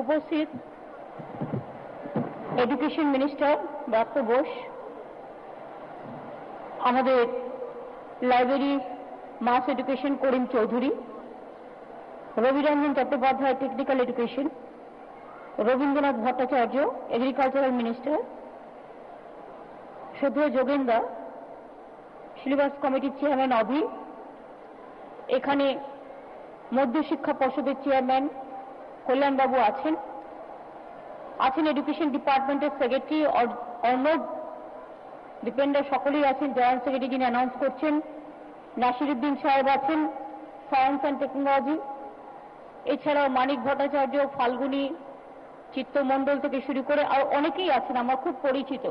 উপস্থিত education minister doctor Bose, আমাদের library mass education Karim Chowdhury, Rabiranjan Chattopadhyay technical education, Rabindranath Bhattacharya agricultural minister, শ্রদ্ধেয় যোগেন্দা সিলেবাস কমিটির চেয়ারম্যান অভি, এখানে মধ্যশিক্ষা পর্ষদের চেয়ারম্যান কল্যাণবাবু আছেন, এডুকেশন ডিপার্টমেন্টের সেক্রেটারি অর্ণব দীপেন্দ্র, সকলেই আছেন। জয়েন্ট সেক্রেটারি যিনি অ্যানাউন্স করছেন নাসিরুদ্দিন সাহেব আছেন, সায়েন্স অ্যান্ড টেকনোলজি। এছাড়াও মানিক ভট্টাচার্য, ফাল্গুনী, চিত্তমণ্ডল থেকে শুরু করে আর অনেকেই আছেন, আমার খুব পরিচিত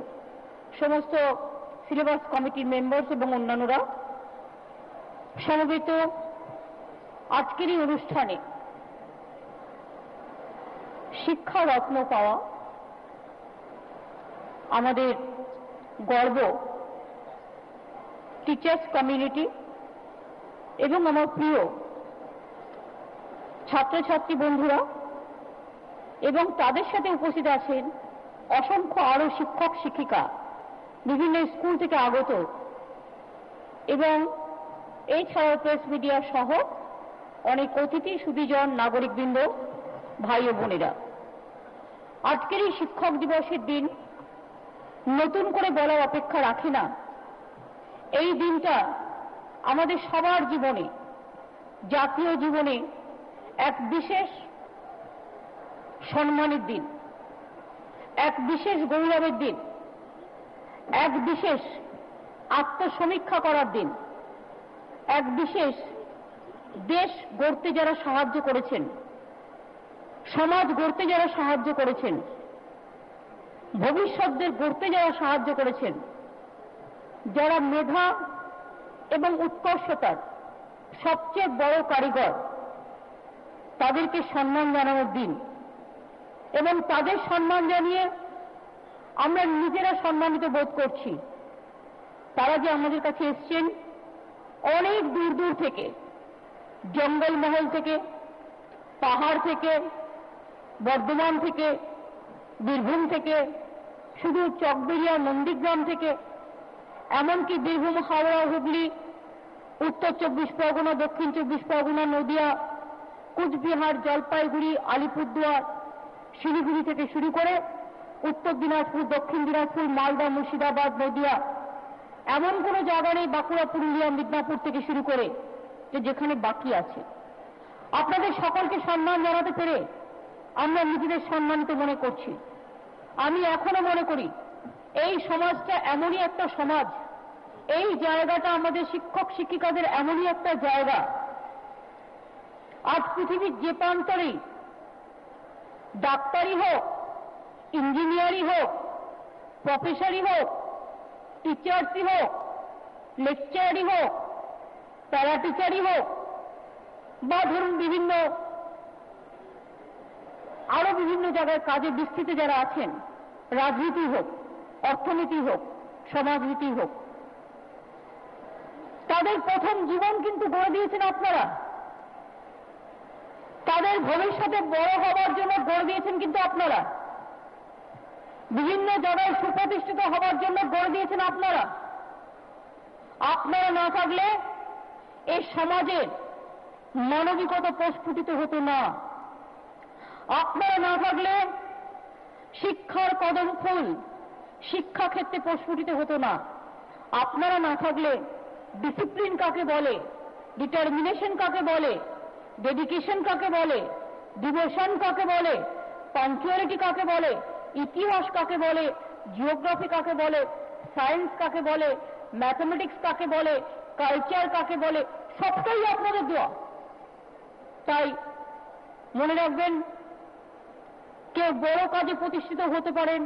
সমস্ত সিলেবাস কমিটির মেম্বার্স এবং অন্যান্যরা সমবেত আজকের এই অনুষ্ঠানে শিক্ষা রত্ন পাওয়া আমাদের গর্ব। টিচার্স কমিউনিটি এবং আমার প্রিয় ছাত্রছাত্রী বন্ধুরা এবং তাদের সাথে উপস্থিত আছেন অসংখ্য আরো শিক্ষক শিক্ষিকা, বিভিন্ন স্কুল থেকে আগত, এবং এছাড়াও প্রেস মিডিয়া সহ অনেক অতিথি, সুধীজন, নাগরিকবৃন্দ, ভাই ও বোনেরা। আজকের এই শিক্ষক দিবসের দিন নতুন করে বলার অপেক্ষা রাখে না। এই দিনটা আমাদের সবার জীবনে, জাতীয় জীবনে এক বিশেষ সম্মানের দিন, এক বিশেষ গৌরবের দিন, এক বিশেষ আত্মসমীক্ষা করার দিন, এক বিশেষ দেশ গড়তে যারা সাহায্য করেছেন, সমাজ গড়তে যারা সাহায্য করেছেন, ভবিষ্যৎদের গড়তে যারা সাহায্য করেছেন, যারা মেধা এবং উৎকর্ষতার সবচেয়ে বড় কারিগর, তাদেরকে সম্মান জানানোর দিন। এবং তাদের সম্মান জানিয়ে আমরা নিজেরা সম্মানিত বোধ করছি। তারা যে আমাদের কাছে এসছেন অনেক দূর দূর থেকে, জঙ্গলমহল থেকে, পাহাড় থেকে, বর্ধমান থেকে, বীরভূম থেকে, শুধু চকবেরিয়া নন্দীগ্রাম থেকে, এমনকি বীরভূম, হাওড়া, হুগলি, উত্তর 24 পরগনা, দক্ষিণ 24 পরগনা, নদিয়া, কুচবিহার, জলপাইগুড়ি, আলিপুরদুয়ার, শিলিগুড়ি থেকে শুরু করে উত্তর দিনাজপুর, দক্ষিণ দিনাজপুর, মালদা, মুর্শিদাবাদ, নদিয়া, এমন কোনো জায়গা নেই, বাঁকুড়া, পুরুলিয়া, মিদনাপুর থেকে শুরু করে যে যেখানে বাকি আছে। আপনাদের সকলকে সম্মান জানাতে পেরে আমরা নিজেদের সম্মানিত মনে করছি। আমি এখনো মনে করি এই সমাজটা এমনই একটা সমাজ, এই জায়গাটা আমাদের শিক্ষক শিক্ষিকাদের এমনই একটা জায়গা, আজ পৃথিবীর যে প্রান্তরেই ডাক্তারি হোক, ইঞ্জিনিয়ারিং হোক, প্রফেসরই হোক, টিচার্সই হোক, লেকচারারই হোক, প্যারা টিচারই হোক, বা ধরুন বিভিন্ন আরো বিভিন্ন জায়গায় কাজে বিস্তৃত যারা আছেন, রাজনীতি হোক, অর্থনীতি হোক, সমাজনীতি হোক, তাদের প্রথম জীবন কিন্তু গড়ে দিয়েছেন আপনারা। তাদের ভবিষ্যতে বড় হবার জন্য গড়ে দিয়েছেন কিন্তু আপনারা। বিভিন্ন জায়গায় সুপ্রতিষ্ঠিত হবার জন্য গড়ে দিয়েছেন আপনারা। আপনারা না থাকলে এই সমাজের মানবিকতা প্রস্ফুটিত হতো না। আপনারা না থাকলে শিক্ষার কদম ফুল শিক্ষা ক্ষেত্রে প্রস্ফুটিত হতো না। আপনারা না থাকলে ডিসিপ্লিন কাকে বলে, ডিটারমিনেশন কাকে বলে, ডেডিকেশন কাকে বলে, ডিভোশন কাকে বলে, পাঞ্চুয়ালিটি কাকে বলে, ইতিহাস কাকে বলে, জিওগ্রাফি কাকে বলে, সায়েন্স কাকে বলে, ম্যাথমেটিক্স কাকে বলে, কালচার কাকে বলে, সবটাই আপনাদের দেওয়া। তাই মনে রাখবেন, কেউ বড় কাজে প্রতিষ্ঠিত হতে পারেন,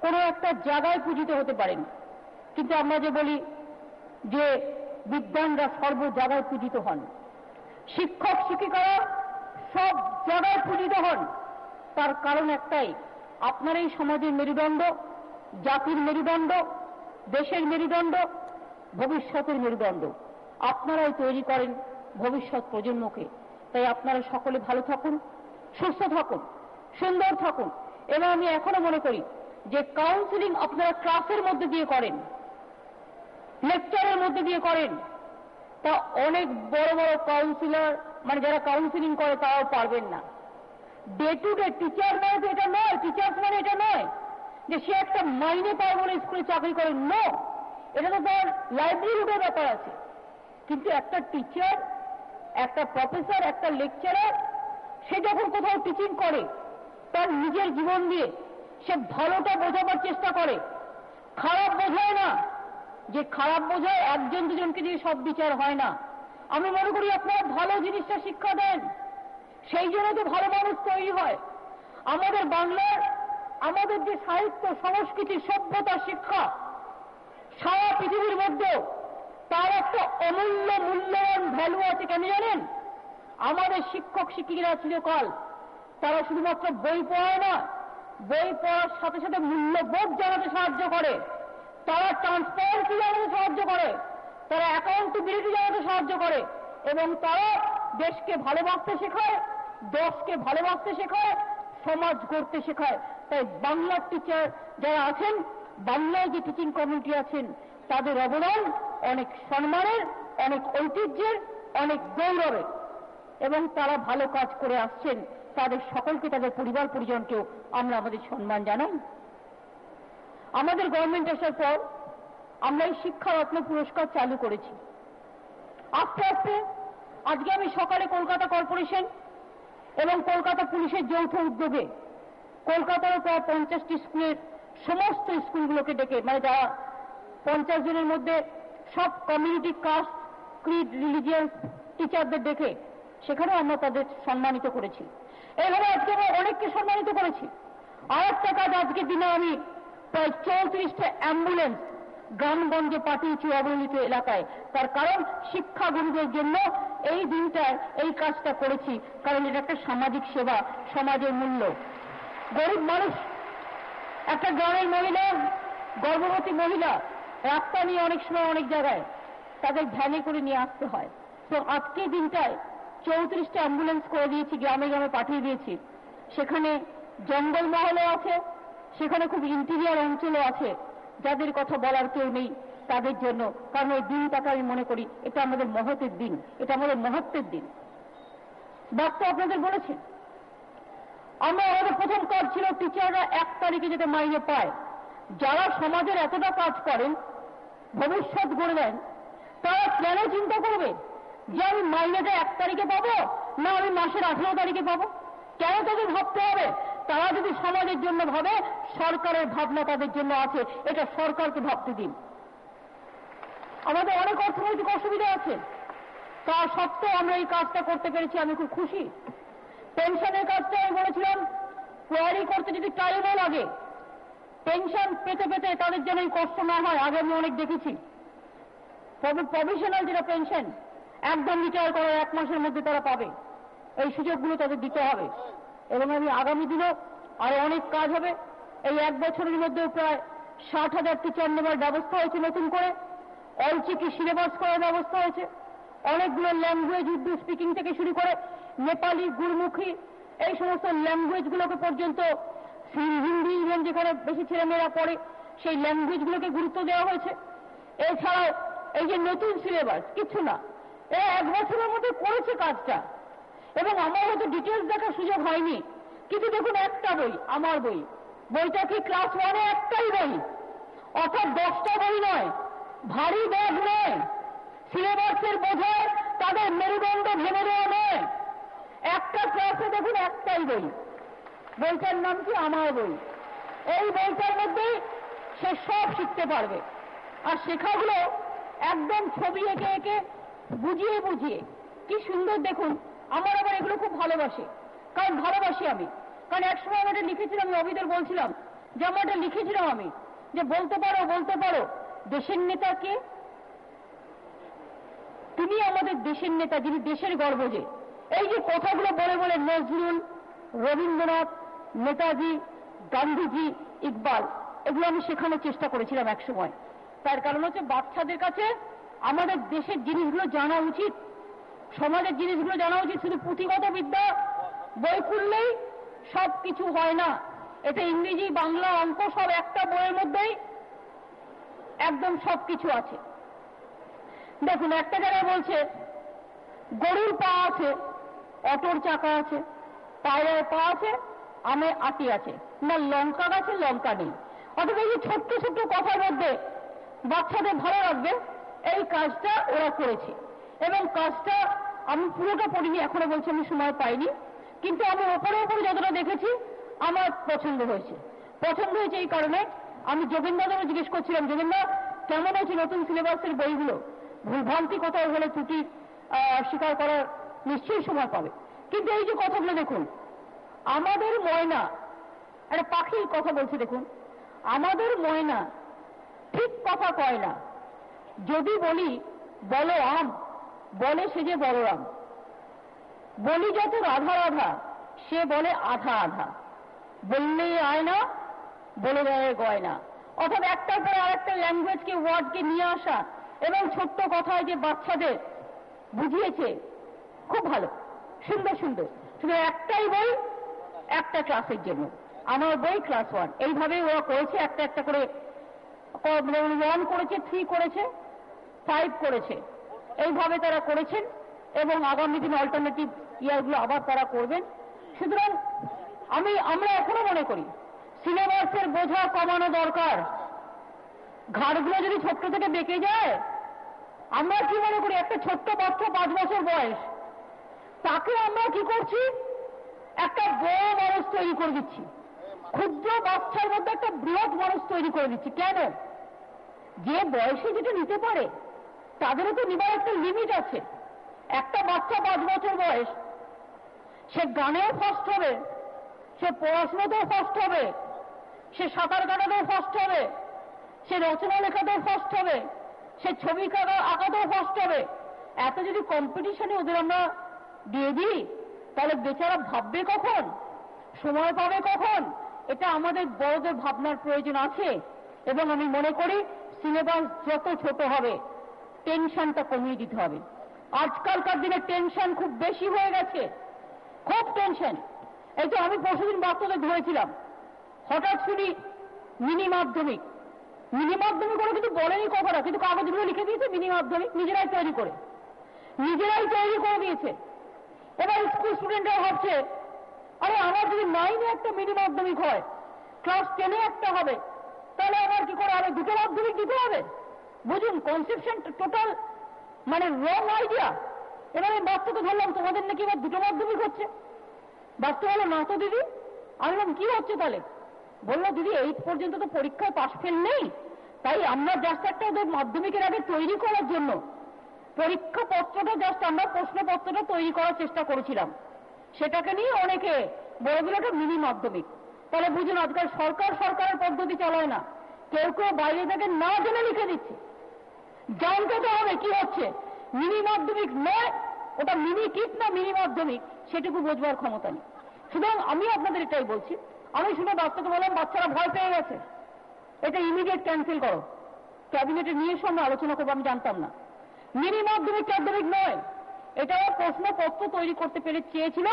কোনো একটা জায়গায় পূজিত হতে পারেন, কিন্তু আমরা যে বলি যে বিদ্বানরা সর্ব জায়গায় পূজিত হন, শিক্ষক শিক্ষিকারা সব জায়গায় পূজিত হন। তার কারণ একটাই, আপনার এই সমাজের মেরুদণ্ড, জাতির মেরুদণ্ড, দেশের মেরুদণ্ড, ভবিষ্যতের মেরুদণ্ড। আপনারাই তৈরি করেন ভবিষ্যৎ প্রজন্মকে। তাই আপনারা সকলে ভালো থাকুন, সুস্থ থাকুন, সুন্দর থাকুন। এবং আমি এখনো মনে করি যে কাউন্সিলিং আপনারা ক্লাসের মধ্যে দিয়ে করেন, লেকচারের মধ্যে দিয়ে করেন, তা অনেক বড় বড় কাউন্সিলর মানে যারা কাউন্সিলিং করে তারাও পারবেন না। ডে টু ডে টিচার মানে তো এটা নয়, টিচার্স মানে এটা নয় যে সে একটা মাইনে পায় বলে স্কুলে চাকরি করে, নো, এটা তো তার লাইভলিহুডের ব্যাপার আছে। কিন্তু একটা টিচার, একটা প্রফেসর, একটা লেকচারার, সে যখন কোথাও টিচিং করে তার নিজের জীবন দিয়ে সে ভালোটা বোঝাবার চেষ্টা করে, খারাপ বোঝায় না। যে খারাপ বোঝায় একজন দুজনকে দিয়ে সব বিচার হয় না। আমি মনে করি আপনারা ভালো জিনিসটা শিক্ষা দেন, সেই জন্য তো ভালো মানুষ তৈরি হয়। আমাদের বাংলার আমাদের যে সাহিত্য, সংস্কৃতি, সভ্যতা, শিক্ষা সারা পৃথিবীর মধ্যেও তার একটা অমূল্য মূল্যবান ভ্যালু আছে। কেন জানেন? আমাদের শিক্ষক শিক্ষিকারা চিরকাল তারা শুধুমাত্র বই পড়ায় না, বই পড়ার সাথে সাথে মূল্যবোধ জানাতে সাহায্য করে, তারা ট্রান্সপারেন্সি জানাতে সাহায্য করে, তারা অ্যাকাউন্টেবিলিটি জানাতে সাহায্য করে, এবং তারা দেশকে ভালোবাসতে শেখায়, দেশকে ভালোবাসতে শেখায়, সমাজ গড়তে শেখায়। তাই বাংলার টিচার যারা আছেন, বাংলায় যে টিচিং কমিউনিটি আছেন, তাদের অবদান অনেক সম্মানের, অনেক ঐতিহ্যের, অনেক গৌরবের, এবং তারা ভালো কাজ করে আসছেন। তাদের সকলকে, তাদের পরিবার পরিজনকেও আমরা আমাদের সম্মান জানাই। আমাদের গভর্নমেন্ট আসার পর আমরা এই শিক্ষারত্ন পুরস্কার চালু করেছি। আস্তে আস্তে আজকে আমি সকালে কলকাতা কর্পোরেশন এবং কলকাতা পুলিশের যৌথ উদ্যোগে কলকাতার প্রায় 50টি স্কুলের সমস্ত স্কুলগুলোকে ডেকে, মানে যারা 50 জনের মধ্যে সব কমিউনিটি, কাস্ট, ক্রিড, রিলিজিয়ান টিচারদের ডেকে সেখানেও আমরা তাদের সম্মানিত করেছি। এইভাবে আজকে আমরা অনেককে সম্মানিত করেছি। আর একটা কাজ, আজকের দিনে আমি প্রায় 34টা অ্যাম্বুলেন্স গ্রামগঞ্জে পাঠিয়েছি অবহেলিত এলাকায়। তার কারণ শিক্ষাগুরুদের জন্য এই দিনটায় এই কাজটা করেছি, কারণ এটা একটা সামাজিক সেবা, সমাজের মূল্য। গরিব মানুষ, একটা গ্রামের মহিলা, গর্ভবতী মহিলা রাস্তা নিয়ে অনেক সময় অনেক জায়গায় তাদের ভ্যানে করে নিয়ে আসতে হয়। তো আজকের দিনটায় 34টা অ্যাম্বুলেন্স করে দিয়েছি, গ্রামে গ্রামে পাঠিয়ে দিয়েছি। সেখানে জঙ্গল মহলও আছে, সেখানে খুব ইন্টেরিয়ার অঞ্চলও আছে, যাদের কথা বলার কেউ নেই তাদের জন্য। কারণ ওই দিনটাকে আমি মনে করি এটা আমাদের মহতের দিন, এটা আমাদের মহত্বের দিন। ডাক্তার আপনাদের বলেছেন আমাদের প্রথম কাজ ছিল টিচাররা 1 তারিখে যাতে মাইনে পায়। যারা সমাজের এতটা কাজ করেন, ভবিষ্যৎ গড়ে দেন, তারা কেন চিন্তা করবে যে আমি মাইনেটা 1 তারিখে পাবো না আমি মাসের 18 তারিখে পাবো? কেন তাদের ভাবতে হবে? তারা যদি সমাজের জন্য ভাবে, সরকারের ভাবনা তাদের জন্য আছে, এটা সরকারকে ভাবতে দিন। আমাদের অনেক অর্থনৈতিক অসুবিধা আছে, তা সত্ত্বেও আমরা এই কাজটা করতে পেরেছি, আমি খুব খুশি। পেনশনের কাজটা আমি বলেছিলাম কোয়ারি করতে যদি টাইমও লাগে, পেনশন পেতে পেতে তাদের যেন এই কষ্ট না হয়। আগে আমি অনেক দেখেছি, তবে প্রভিশনাল যেটা পেনশন একদম রিটায়ার করার 1 মাসের মধ্যে তারা পাবে, এই সুযোগগুলো তাদের দিতে হবে। এবং আমি আগামী দিনেও আরো অনেক কাজ হবে। এই 1 বছরের মধ্যেও প্রায় 60,000 টিচার নেবার ব্যবস্থা হয়েছে নতুন করে, অলচিকি সিলেবাস করার ব্যবস্থা হয়েছে, অনেকগুলো ল্যাঙ্গুয়েজ, উর্দু স্পিকিং থেকে শুরু করে নেপালি, গুরমুখী, এই সমস্ত ল্যাঙ্গুয়েজগুলোকে পর্যন্ত, হিন্দি ইভেন যেখানে বেশি ছেলেমেয়েরা পড়ে সেই ল্যাঙ্গুয়েজগুলোকে গুরুত্ব দেওয়া হয়েছে। এছাড়াও এই যে নতুন সিলেবাস, কিছু না, এই 1 বছরের মধ্যে করেছে কাজটা। এবং আমার হয়তো ডিটেলস দেখার সুযোগ হয়নি, কিন্তু দেখুন একটা বই, আমার বই, বইটা কি ক্লাস 1-এ একটাই বই, অর্থাৎ 10টা বই নয়, ভারী ব্যাগ নয়, সিলেবাসের বোঝায় তাদের মেরুদণ্ড ভেঙে দেওয়া নয়। একটা ক্লাসে দেখুন একটাই বই, বইটার নাম কি আমার বই। এই বইটার মধ্যেই সে সব শিখতে পারবে। আর শেখাগুলো একদম ছবি এঁকে এঁকে বুঝিয়ে বুঝিয়ে কি সুন্দর। দেখুন আমার আবার এগুলো খুব ভালোবাসে, কারণ ভালোবাসি আমি, কারণ একসময় আমি এটা লিখেছিলাম, আমি অভিদের বলছিলাম যে আমার এটা লিখেছিলাম আমি, যে বলতে পারো বলতে পারো দেশের নেতা কে? তিনি আমাদের দেশের নেতা, যিনি দেশের গর্ব। যে এই যে কথাগুলো বলে বলে নজরুল, রবীন্দ্রনাথ, নেতাজি, গান্ধীজি, ইকবাল, এগুলো আমি শেখানোর চেষ্টা করেছিলাম এক সময়। তার কারণ হচ্ছে বাচ্চাদের কাছে আমাদের দেশের জিনিসগুলো জানা উচিত। সমাজের জিনিসগুলো জানা উচিত। শুধু পুঁথিগত বিদ্যা বই খুললেই সব কিছু হয় না। এটা ইংরেজি, বাংলা, অঙ্ক সব একটা বইয়ের মধ্যেই একদম সব কিছু আছে। দেখুন, একটা জায়গায় বলছে গরুর পা আছে, অটোর চাকা আছে, পায়ের পা আছে, আমে আটি আছে, না লঙ্কা গাছে লঙ্কা নেই। অর্থাৎ এই যে ছোট্ট ছোট্ট কথার মধ্যে বাচ্চাদের ভালো লাগবে, এই কাজটা ওরা করেছে। এবং কাজটা আমি পুরোটা পড়িনি, এখনো বলছি আমি সময় পাইনি, কিন্তু আমি ওপরে ওপরে যতটা দেখেছি আমার পছন্দ হয়েছে। পছন্দ হয়েছে এই কারণে, আমি যোগেন্দ্রকে জিজ্ঞেস করছিলাম, যোগেন্দ্র কেমন হয়েছে নতুন সিলেবাসের বইগুলো? ভুলভ্রান্তি কোথাও হলে ত্রুটি স্বীকার করার নিশ্চয়ই সময় পাবে। কিন্তু এই যে কথাগুলো দেখুন, আমাদের ময়না, একটা পাখির কথা বলছে দেখুন, আমাদের ময়না ঠিক কথা কয় না। যদি বলি বলো আম, বলে সে যে বড় আম। বলি যত রাধা রাধা, সে বলে আধা আধা। বললেই আয় না, বলে দেয় গয়না। অর্থাৎ একটার পরে আরেকটা ল্যাঙ্গুয়েজকে, ওয়ার্ডকে নিয়ে আসা এবং ছোট্ট কথায় যে বাচ্চাদের বুঝিয়েছে, খুব ভালো, সুন্দর সুন্দর। শুধু একটাই বই একটা ক্লাসের জন্য, আমার বই ক্লাস 1। এইভাবে ওরা করেছে, একটা একটা করে 1 করেছে, 3 করেছে, 5 করেছে, এইভাবে তারা করেছেন এবং আগামী দিন অল্টারনেটিভ ইয়ারগুলো আবার তারা করবেন। সুতরাং আমরা এখনো মনে করি সিলেবাসের বোঝা কমানো দরকার। ঘাড়গুলো যদি ছোট্ট থেকে বেঁকে যায়, আমরা কি মনে করি একটা ছোট্ট বাচ্চা 5 বছর বয়স, তাকে আমরা কি করছি, একটা বড় মানুষ তৈরি করে দিচ্ছি। ক্ষুদ্র বাচ্চার মধ্যে একটা বৃহৎ মানুষ তৈরি করে দিচ্ছি। কেন? যে বয়সে যেটা নিতে পারে তাদেরও তো নিবার একটা লিমিট আছে। একটা বাচ্চা 5 বছর বয়স, সে গানেও ফার্স্ট হবে, সে পড়াশোনাতেও ফার্স্ট হবে, সে সাঁতার কাটাতেও ফার্স্ট হবে, সে রচনা লেখাতেও ফার্স্ট হবে, সে ছবি আঁকাতেও ফার্স্ট হবে। এত যদি কম্পিটিশনে ওদের আমরা দিয়ে দিই, তাহলে বেচারা ভাববে কখন, সময় পাবে কখন? এটা আমাদের বড়দের ভাবনার প্রয়োজন আছে। এবং আমি মনে করি সিলেবাস যত ছোট হবে টেনশনটা কমিয়ে দিতে হবে। আজকালকার দিনে টেনশন খুব বেশি হয়ে গেছে, খুব টেনশন। এই তো আমি পরশুদিন বাচ্চাদের ধরেছিলাম, হঠাৎ শুনি মিনি মাধ্যমিক। মিনি মাধ্যমিক করে কিন্তু বলেনি কথাটা, কিন্তু কাগজগুলো লিখে দিয়েছে মিনি মাধ্যমিক, নিজেরাই তৈরি করে দিয়েছে। এবার স্কুল স্টুডেন্টরা ভাবছে, আরে আমার যদি 9-এ একটা মিনি মাধ্যমিক হয়, ক্লাস 10-এ একটা হবে, তাহলে আমার কি করে হবে? 2টো মাধ্যমিক দিতে হবে। বুঝুন, কনসেপশন টোটাল মানে রং আইডিয়া। এবার আমি বাচ্চাকে ধরলাম, তোমাদের নাকি এবার 2টো মাধ্যমিক হচ্ছে। বাচ্চা বলো, না তো দিদি। আমি বললাম, কি হচ্ছে তাহলে? বললো, দিদি 8 পর্যন্ত তো পরীক্ষায় পাশ ফেল নেই, তাই আমরা জাস্ট একটা ওদের মাধ্যমিকের আগে তৈরি করার জন্য পরীক্ষা পত্রটা, জাস্ট আমরা প্রশ্নপত্রটা তৈরি করার চেষ্টা করেছিলাম। সেটাকে নিয়ে অনেকে বলে দিল একটা মিনি মাধ্যমিক। তাহলে বুঝুন, আজকাল সরকারের পদ্ধতি চালায় না, কেউ কেউ বাইরে থেকে না জেনে লিখে দিচ্ছে। জানতে তো হবে কি হচ্ছে। মিনি মাধ্যমিক নয়, ওটা মিনি কিট না মিনি মাধ্যমিক, সেটুকু বোঝবার ক্ষমতা নেই। সুতরাং আমি আপনাদের এটাই বলছি। আমি শুনে বাচ্চাকে বললাম, বাচ্চারা ভয় পেয়ে গেছে, এটা ইমিডিয়েট ক্যান্সেল করো। ক্যাবিনেটে নিয়ে এসে আমরা আলোচনা করবো, আমি জানতাম না। মিনি মাধ্যমিক মাধ্যমিক নয়, এটা প্রশ্নপত্র তৈরি করতে পেরে চেয়েছিল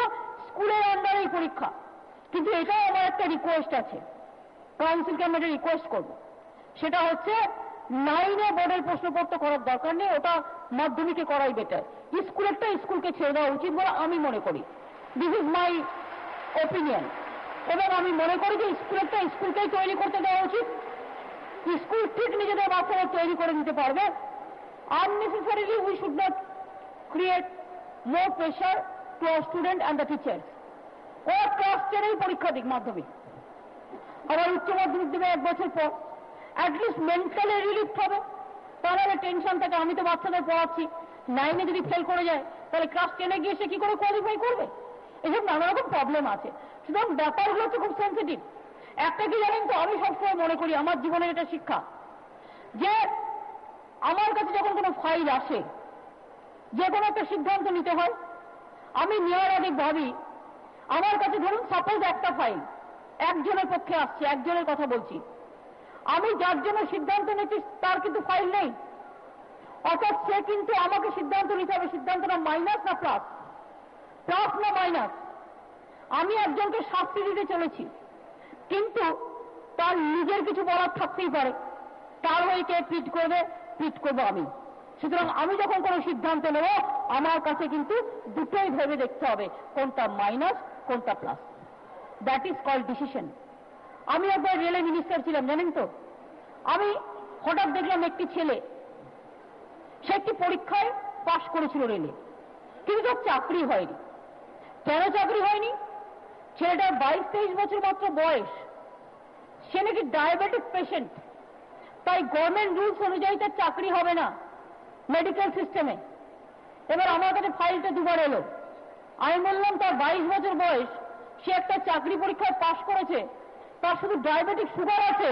স্কুলের আন্ডারে পরীক্ষা। কিন্তু এটাও আমার একটা রিকোয়েস্ট আছে, কাউন্সিলকে আমরা রিকোয়েস্ট করবো, সেটা হচ্ছে 9-এ বোর্ডের প্রশ্নপত্র করার দরকার নেই, ওটা মাধ্যমিকে করাই বেটার। স্কুলেরটা স্কুলকে ছেড়ে দেওয়া উচিত বলে আমি মনে করি। This is my opinion. এবং আমি মনে করি যে স্কুলেরটা স্কুলকেই তৈরি করতে দেওয়া উচিত। স্কুল ঠিক নিজেদের বাচ্চারা তৈরি করে নিতে পারবে। Unnecessarily we should not create more pressure to our student and the teachers. ওরা ক্লাস 10-এই পরীক্ষা দিক মাধ্যমিক, আবার উচ্চ মাধ্যমিক দেবে 1 বছর পর। অ্যাটলিস্ট মেন্টালি রিলিফ হবে, তাহলে টেনশন থাকে। আমি তো বাচ্চাদের পড়াচ্ছি, 9-এ যদি ফেল করে যায়, তাহলে ক্লাস 10-এ গিয়ে সে কি করে কোয়ালিফাই করবে? এসব নানা রকম প্রবলেম আছে। সুতরাং ব্যাপারগুলো হচ্ছে খুব সেন্সিটিভ। একটা কি জানেন তো, আমি সবসময় মনে করি, আমার জীবনের এটা শিক্ষা, যে আমার কাছে যখন কোনো ফাইল আসে, যে কোনো একটা সিদ্ধান্ত নিতে হয়, আমি নেওয়ার আগে ভাবি, আমার কাছে ধরুন সাপোজ একটা ফাইল একজনের পক্ষে আসছে, একজনের কথা বলছি, আমি যার জন্য সিদ্ধান্ত নিচ্ছি তার কিন্তু ফাইল নেই। অর্থাৎ সে কিন্তু আমাকে সিদ্ধান্ত নিতে হবে, সিদ্ধান্তটা মাইনাস না প্লাস, প্লাস না মাইনাস। আমি একজনকে শাস্তি দিতে চলেছি, কিন্তু তার নিজের কিছু বলার থাকতেই পারে, তার হয়ে কে পিট করবে, পিট করবো আমি। সুতরাং আমি যখন কোনো সিদ্ধান্ত নেব আমার কাছে কিন্তু দুটোই ভেবে দেখতে হবে, কোনটা মাইনাস কোনটা plus. That is called decision. আমি একবার রেলে মিনিস্টার ছিলাম, জানেন তো। আমি হঠাৎ দেখলাম একটি ছেলে, সে একটি পরীক্ষায় পাশ করেছিল রেলে, কিন্তু তার চাকরি হয়নি। কেন চাকরি হয়নি? ছেলেটার 22-23 বছর মাত্র বয়স, সে নাকি ডায়াবেটিক পেশেন্ট, তাই গভর্নমেন্ট রুলস অনুযায়ী তার চাকরি হবে না মেডিকেল সিস্টেমে। এবার আমার কাছে ফাইলটা দুবার এলো। আমি বললাম তার 22 বছর বয়স, সে একটা চাকরি পরীক্ষায় পাশ করেছে, তার শুধু ডায়াবেটিক সুগার আছে,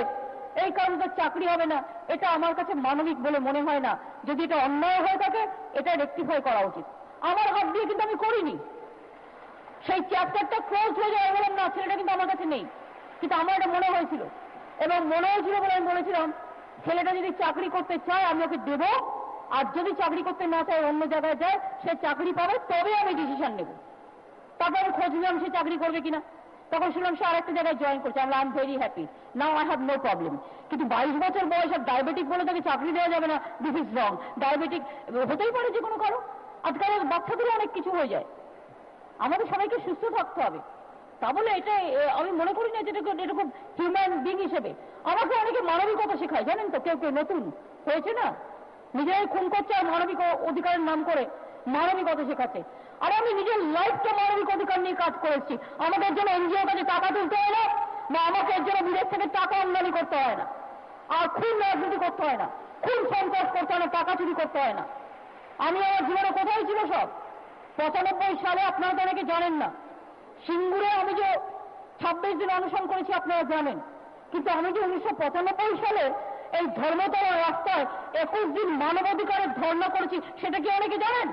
এই কারণে তার চাকরি হবে না। এটা আমার কাছে মানবিক বলে মনে হয় না। যদি এটা অন্যায় হয়ে থাকে এটা রেকটিফাই করা উচিত। আমার হাত দিয়ে কিন্তু আমি করিনি, সেই চ্যাপ্টারটা ক্লোজ হয়ে যায়। বললাম না, ছেলেটা কিন্তু আমার কাছে নেই, কিন্তু আমার এটা মনে হয়েছিল, এবং মনে হয়েছিল বলে আমি বলেছিলাম ছেলেটা যদি চাকরি করতে চায় আমি ওকে দেব, আর যদি চাকরি করতে না চায় অন্য জায়গায় যায়, সে চাকরি পাবে, তবে আমি ডিসিশন নেব। তারপর আমি খোঁজ নিলাম সে চাকরি করবে কিনা, তখন শুনলাম সে আরেকটা জায়গায় জয়েন করছে। I am very happy, now I have no problem. কিন্তু 22 বছর বয়স আর ডায়াবেটিক বলে তাকে চাকরি দেওয়া যাবে না, দিস ইজ রং। ডায়াবেটিক হতেই পারে যে কোনো কারো, আজকাল বাচ্চাদেরও অনেক কিছু হয়ে যায়। আমাদের সবাইকে সুস্থ থাকতে হবে। তা বলে এটা আমি মনে করি না যেটা খুব হিউম্যান বিং হিসেবে। আমাকে অনেকে মানবিকতা শেখায়, জানেন তো। কেউ কেউ নতুন হয়েছে না, নিজেরাই খুন করছে আর মানবিক অধিকারের নাম করে মানবিকতা শেখাচ্ছে। আর আমি নিজের লাইফটা মানবিক অধিকার নিয়ে কাজ করেছি। আমাকে এর জন্য এনজিও কাছে টাকা তুলতে হয় না, বা আমাকে এর জন্য বিদেশ থেকে টাকা আমদানি করতে হয় না, আর খুন রাজনীতি করতে হয় না, খুন সন্ত্রাস করতে হয় না, টাকা চুরি করতে হয় না। আমি আমার জীবনে কোথায় ছিল সব? 95 সালে, আপনারা তো অনেকে জানেন না, সিঙ্গুরে আমি যে 26 দিন অনশন করেছি আপনারা জানেন। কিন্তু আমি যে 1995 সালে এই ধর্মতলা রাস্তায় 21 দিন মানবাধিকারের ধর্ণা করেছি, সেটা কি অনেকে জানেন?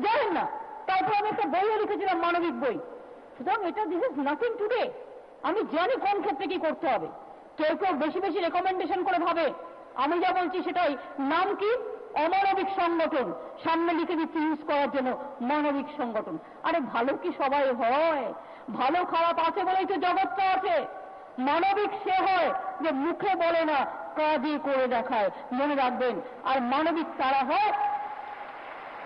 জানেন না। তারপর আমি একটা বইও লিখেছিলাম, মানবিক বই। সুতরাং এটা দিস ইজ নাথিং টুডে। আমি জানি কোন ক্ষেত্রে কি করতে হবে। কেউ কেউ বেশি বেশি রেকমেন্ডেশন করে ভাবে, আমি যা বলছি সেটাই। নাম কি? অমানবিক সংগঠন। সামনে লিখে দিচ্ছি ইউজ করার জন্য, মানবিক সংগঠন। আরে ভালো কি সবাই হয়? ভালো খারাপ আছে বলেই তো জগৎটা আছে। মানবিক সে হয় যে মুখে বলে না, কাজে করে দেখায়, মনে রাখবেন। আর মানবিক তারা হয়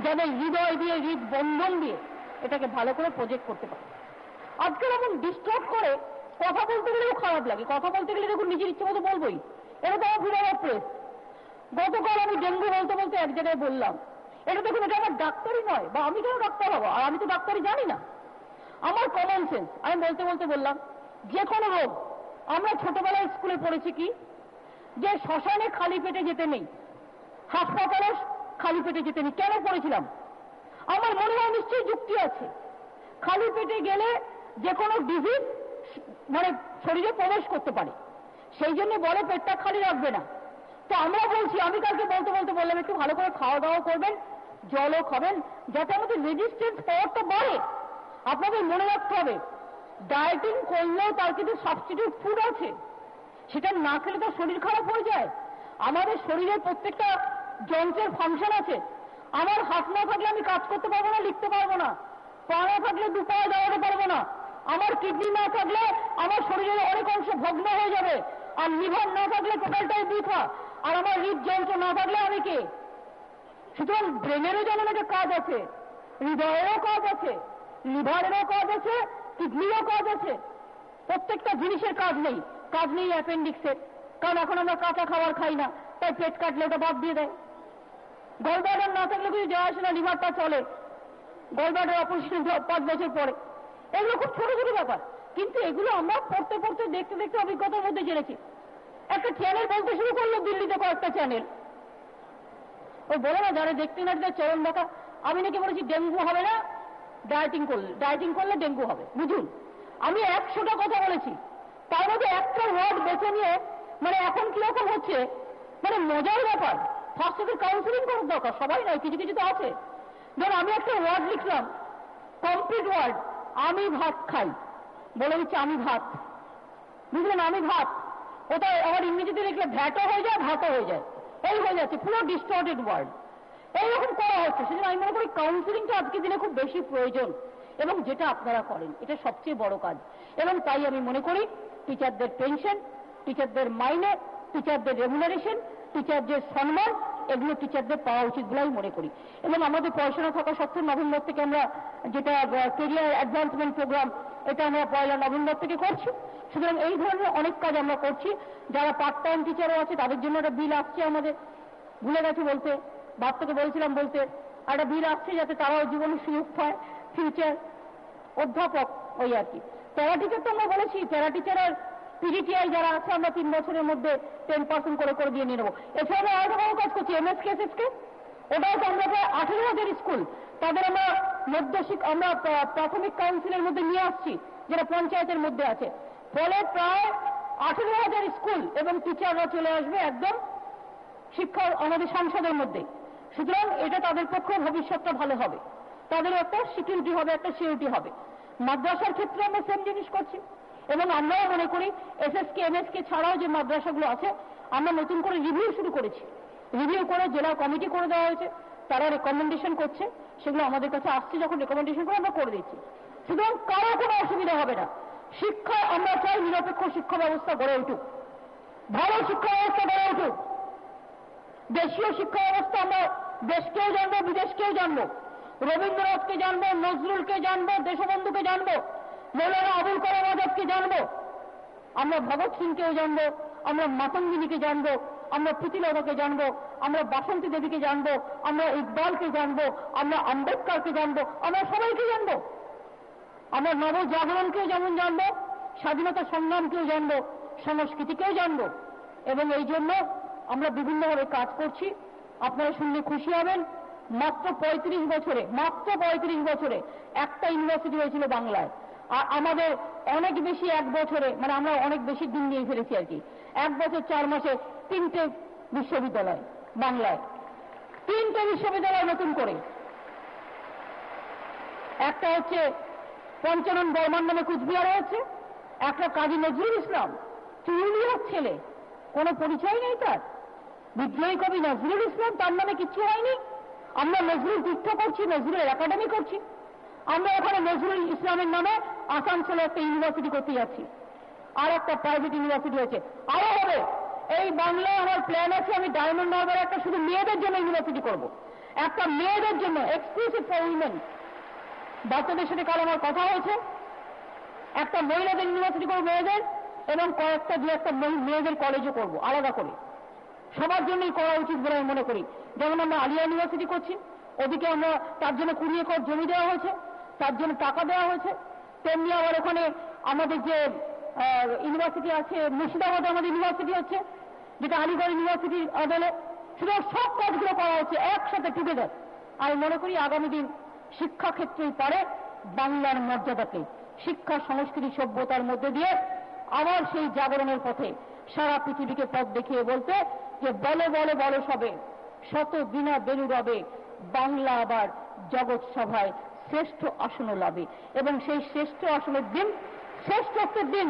যাদের হৃদয় দিয়ে, হৃদ বন্ধন দিয়ে এটাকে ভালো করে প্রজেক্ট করতে পারে। আজকাল এমন ডিস্টার্ব করে, কথা বলতে গেলেও খারাপ লাগে। কথা বলতে গেলে দেখুন নিজের ইচ্ছে মতো বলবোই, এটা তো আমার ফ্রিডম অফ প্রেস। গতকাল আমি ডেঙ্গু বলতে বলতে এক জায়গায় বললাম, এটা দেখুন এটা আমার ডাক্তারি নয়, বা আমি কেন ডাক্তার হবো, আর আমি তো ডাক্তারি জানি না। আমার কমন সেন্স। আমি বলতে বলতে বললাম, যে কোনো রোগ, আমরা ছোটবেলায় স্কুলে পড়েছি কি, যে শ্মশানে খালি পেটে যেতে নেই, হাসপাতালে খালি পেটে যেতে নেই। কেন পড়েছিলাম? আমার মনে হয় নিশ্চয়ই যুক্তি আছে। খালি পেটে গেলে যে কোনো ডিজিজ মানে শরীরে প্রবেশ করতে পারে, সেই জন্য বলে পেটটা খালি রাখবে না। তো আমরা বলছি, আমি কালকে বলতে বলতে বললাম একটু ভালো করে খাওয়া দাওয়া করবেন, জলও খাবেন, যাতে আমাদের রেজিস্ট্যান্স পাওয়ারটা বাড়ে। আপনাদের মনে রাখতে হবে, ডায়েটিং করলেও তার কিন্তু সাবস্টিটিউট ফুড আছে, সেটা না খেলে তার শরীর খারাপ হয়ে যায়। আমাদের শরীরের প্রত্যেকটা যন্ত্রের ফাংশন আছে। আমার হাত না থাকলে আমি কাজ করতে পারবো না, লিখতে পারবো না। পা না থাকলে দু পায়ে দাঁড়াতে পারবো না। আমার কিডনি না থাকলে আমার শরীরের অনেক অংশ ভগ্ন হয়ে যাবে। আর লিভার না থাকলে টোটালটাই বৃথা। আর আমার হৃদযন্ত্র না থাকলে আমি কে? সুতরাং ব্রেনেরও যেমন একটা কাজ আছে, হৃদয়েরও কাজ আছে, লিভারেরও কাজ আছে, কিডনিরও কাজ আছে। প্রত্যেকটা জিনিসের কাজ নেই। কাজ নেই অ্যাপেন্ডিক্সের, কারণ এখন আমরা কাঁচা খাবার খাই না, তাই পেট কাটলে ওটা বাদ দিয়ে দেয়। গলব্লাডার না থাকলে কিছু যায় আসে না, লিভারটা চলে। গলব্লাডার অপারেশন 5 বছর পরে। এগুলো খুব ছোট ছোট ব্যাপার, কিন্তু এগুলো আমরা পড়তে পড়তে, দেখতে দেখতে অভিজ্ঞতার মধ্যে জেনেছি। একটা চ্যানেল বলতে শুরু করলো, দিল্লিতে কয়েকটা চ্যানেল। ও বলে না, যারা দেখতে না যায় চরম দেখা। আমি নাকি বলেছি ডেঙ্গু হবে না ডায়েটিং করলে ডেঙ্গু হবে। বুঝুন, আমি 100টা কথা বলেছি, তার মধ্যে একটা ওয়ার্ড বেছে নিয়ে, মানে এখন কিরকম হচ্ছে, মানে মজার ব্যাপার। ফার্স্ট এদের কাউন্সিলিং করার দরকার, সবাই নয়, কিছু কিছু তো আছে। ধর আমি একটা ওয়ার্ড লিখলাম, কমপ্লিট ওয়ার্ড, আমি ভাত খাই, বলে দিচ্ছে আমি ভাত। বুঝলেন, আমি ভাত। ওটা আবার ইংরেজিতে লিখলে ভ্যাটও হয়ে যায়, ভাতও হয়ে যায়, এই হয়ে যাচ্ছে, পুরো ডিস্টর্টেড ওয়ার্ড। এইরকম করা হচ্ছে। সেজন্য আমি মনে করি কাউন্সিলিংটা আজকের দিনে খুব বেশি প্রয়োজন, এবং যেটা আপনারা করেন এটা সবচেয়ে বড় কাজ। এবং তাই আমি মনে করি টিচারদের পেনশন, টিচারদের মাইনে, টিচারদের রেমুনারেশন, টিচারদের সম্মান, এগুলো টিচারদের পাওয়া উচিত বলে আমি মনে করি। এবং আমাদের পড়াশোনা থাকা সত্ত্বেও নভেম্বর থেকে আমরা যেটা কেরিয়ার অ্যাডভান্সমেন্ট প্রোগ্রাম, এটা আমরা 1 নভেম্বর থেকে করছি। সুতরাং এই ধরনের অনেক কাজ আমরা করছি। যারা পার্ট টাইম টিচারও আছে তাদের জন্য একটা বিল আসছে, আমাদের ভুলে গেছি বলতে, বাচ্চাকে বলছিলাম বলতে, একটা বিল আসছে যাতে তারাও জীবনে সুযোগ পায়, ফিউচার অধ্যাপক ওই আর কি। প্যারা টিচার তো আমরা বলেছি, প্যারা টিচারের পিজিটিআই যারা আছে আমরা 3 বছরের মধ্যে 10% করে দিয়ে নিয়ে নেবো। এছাড়া আরো বড় কাজ করছি এমএসকে এসএসকে, ওটাও তো আমরা প্রায় 18,000 স্কুল তাদের আমরা আমরা প্রাথমিক কাউন্সিলের মধ্যে নিয়ে আসছি, যেটা পঞ্চায়েতের মধ্যে আছে। ফলে প্রায় 18,000 স্কুল এবং টিচাররা চলে আসবে একদম শিক্ষা আমাদের সংসদের মধ্যে। সুতরাং এটা তাদের পক্ষে ভবিষ্যৎটা ভালো হবে, তাদের একটা সিকিউরিটি হবে, একটা সিকিউরিটি হবে। মাদ্রাসার ক্ষেত্রে আমরা সেম জিনিস করছি, এবং আমরাও মনে করি এসএসকে এমএসকে ছাড়াও যে মাদ্রাসাগুলো আছে আমরা নতুন করে রিভিউ শুরু করেছি। রিভিউ করে জেলা কমিটি করে দেওয়া হয়েছে, তারা রেকমেন্ডেশন করছে, সেগুলো আমাদের কাছে আসছে, যখন রেকমেন্ডেশন করে আমরা করে দিচ্ছি। সুতরাং কারো কোনো অসুবিধা হবে না। শিক্ষা আমরা চাই নিরপেক্ষ শিক্ষা ব্যবস্থা গড়ে উঠুক, ভালো শিক্ষা ব্যবস্থা গড়ে উঠুক। দেশীয় শিক্ষা ব্যবস্থা আমরা দেশকেও জানবো, বিদেশকেও জানবো, রবীন্দ্রনাথকে জানবো, নজরুলকে জানবো, দেশবন্ধুকে জানবো, মৌলানা আবুল কালাম আজাদকে জানবো, আমরা ভগৎ সিংকেও জানবো, আমরা মাতঙ্গিনীকে জানবো, আমরা প্রীতিলতাকে জানবো, আমরা বাসন্তী দেবীকে জানবো, আমরা ইকবালকে জানবো, আমরা আম্বেদকরকে জানবো, আমরা সবাইকে জানবো। আমরা নবজাগরণকেও যেমন জানবো, স্বাধীনতা সংগ্রামকেও জানবো, সংস্কৃতিকেও জানবো। এবং এই জন্য আমরা বিভিন্নভাবে কাজ করছি। আপনারা শুনলে খুশি হবেন, মাত্র 35 বছরে একটা ইউনিভার্সিটি হয়েছিল বাংলায়। আর আমাদের অনেক বেশি 1 বছরে, মানে আমরা অনেক বেশি দিন নিয়ে ফেলেছি আর কি, 1 বছর 4 মাসে 3টে বিশ্ববিদ্যালয় বাংলায়, 3টে বিশ্ববিদ্যালয় নতুন করে। একটা হচ্ছে পঞ্চানন বর্মন নামে কুচবিহারে হচ্ছে, একটা কাজী নজরুল ইসলাম, চুরুলিয়ার ছেলে, কোনো পরিচয় নেই তার, বিদ্রোহী কবি নজরুল ইসলাম, তার নামে কিচ্ছু হয়নি। আমরা নজরুল তীর্থ করছি, নজরুল একাডেমি করছি। আমরা ওখানে নজরুল ইসলামের নামে আসানসোলে একটা ইউনিভার্সিটি করতে যাচ্ছি, আর একটা প্রাইভেট ইউনিভার্সিটি হয়েছে, আরো হবে। এই বাংলায় আমার প্ল্যান আছে, আমি ডায়মন্ড হারবারে একটা শুধু মেয়েদের জন্য ইউনিভার্সিটি করব, একটা মেয়েদের জন্য এক্সক্লুসিভ ফর উইমেন। বাচ্চাদের সাথে কাল আমার কথা হয়েছে, একটা মহিলাদের ইউনিভার্সিটি করবো মেয়েদের, এবং কয়েকটা 2-1টা মেয়েদের কলেজও করবো আলাদা করে। সবার জন্যই করা উচিত বলে আমি মনে করি। যেমন আমরা আলিয়া ইউনিভার্সিটি করছি, ওদিকে আমরা তার জন্য 20 একর জমি দেওয়া হয়েছে, তার জন্য টাকা দেওয়া হয়েছে। তেমনি আবার ওখানে আমাদের যে ইউনিভার্সিটি আছে মুর্শিদাবাদে, আমাদের ইউনিভার্সিটি হচ্ছে, যেটা আলিগড় ইউনিভার্সিটির আদলে। শুধু সব কাজগুলো করা হচ্ছে একসাথে টুগেদার। আমি মনে করি আগামী দিন শিক্ষা ক্ষেত্রেই পারে বাংলার মর্যাদাকে শিক্ষা সংস্কৃতি সভ্যতার মধ্যে দিয়ে আবার সেই জাগরণের পথে সারা পৃথিবীকে পথ দেখিয়ে বলতে যে বলে বলে বলে সবে শত বিনা বেনু রবে, বাংলা আবার জগৎ সভায় শ্রেষ্ঠ আসন লাভে। এবং সেই শ্রেষ্ঠ আসনের দিন, শ্রেষ্ঠত্বের দিন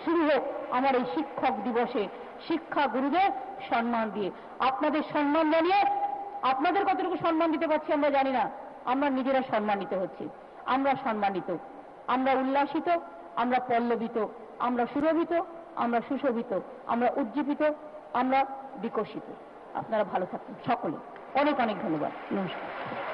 শুরু হোক আমার এই শিক্ষক দিবসে শিক্ষা গুরুদের সম্মান দিয়ে। আপনাদের সম্মান জানিয়ে, আপনাদের কতটুকু সম্মান দিতে পারছি আমরা জানি না, আমরা নিজেরা সম্মানিত হচ্ছি। আমরা সম্মানিত, আমরা উল্লাসিত, আমরা পল্লবিত, আমরা সুরভিত, আমরা সুশোভিত, আমরা উজ্জীবিত, আমরা বিকশিত। আপনারা ভালো থাকুন সকলে। অনেক অনেক ধন্যবাদ। নমস্কার।